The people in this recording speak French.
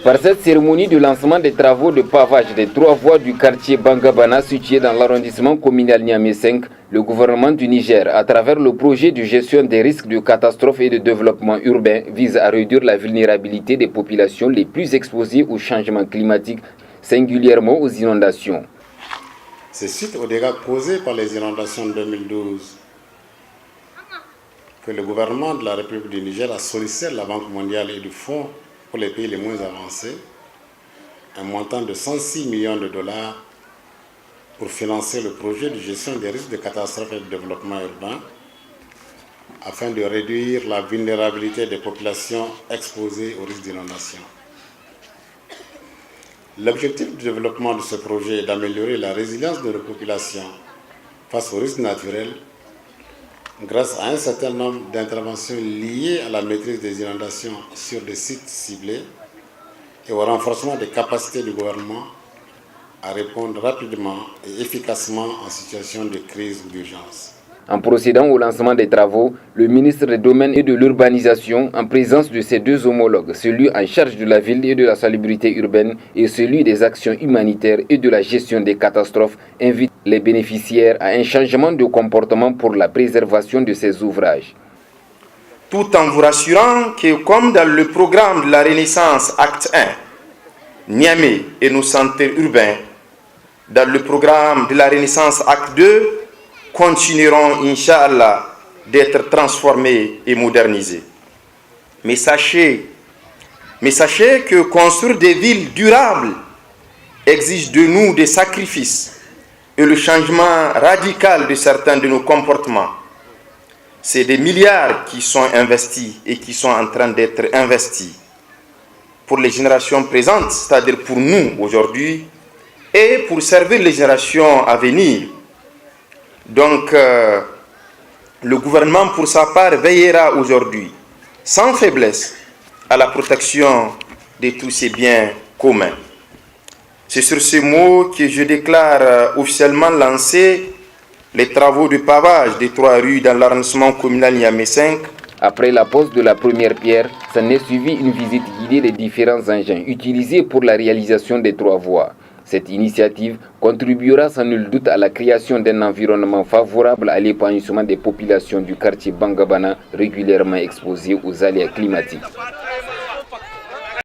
Par cette cérémonie de lancement des travaux de pavage des 3 voies du quartier Bangabana situé dans l'arrondissement communal Niamey 5, le gouvernement du Niger, à travers le projet de gestion des risques de catastrophes et de développement urbain, vise à réduire la vulnérabilité des populations les plus exposées au changement climatique, singulièrement aux inondations. C'est suite aux dégâts causés par les inondations de 2012 que le gouvernement de la République du Niger a sollicité la Banque mondiale et du Fonds pour les pays les moins avancés un montant de 106 millions de dollars pour financer le projet de gestion des risques de catastrophes et de développement urbain afin de réduire la vulnérabilité des populations exposées aux risques d'inondation. L'objectif du développement de ce projet est d'améliorer la résilience de nos populations face aux risques naturels grâce à un certain nombre d'interventions liées à la maîtrise des inondations sur des sites ciblés et au renforcement des capacités du gouvernement à répondre rapidement et efficacement en situation de crise ou d'urgence. En procédant au lancement des travaux, le ministre des Domaines et de l'Urbanisation, en présence de ses 2 homologues, celui en charge de la ville et de la salubrité urbaine et celui des actions humanitaires et de la gestion des catastrophes, invite les bénéficiaires à un changement de comportement pour la préservation de ces ouvrages. Tout en vous rassurant que, comme dans le programme de la Renaissance Acte 1, Niamey et nos centres urbains, dans le programme de la Renaissance Acte 2, continueront, Inch'Allah, d'être transformés et modernisés. Mais sachez que construire des villes durables exige de nous des sacrifices et le changement radical de certains de nos comportements. C'est des milliards qui sont investis et qui sont en train d'être investis pour les générations présentes, c'est-à-dire pour nous aujourd'hui, et pour servir les générations à venir. Donc, le gouvernement, pour sa part, veillera aujourd'hui, sans faiblesse, à la protection de tous ces biens communs. C'est sur ces mots que je déclare officiellement lancer les travaux de pavage des 3 rues dans l'arrondissement communal Niamey 5. Après la pose de la première pierre, s'en est suivi une visite guidée des différents engins utilisés pour la réalisation des 3 voies. Cette initiative contribuera sans nul doute à la création d'un environnement favorable à l'épanouissement des populations du quartier Bangabana régulièrement exposées aux aléas climatiques.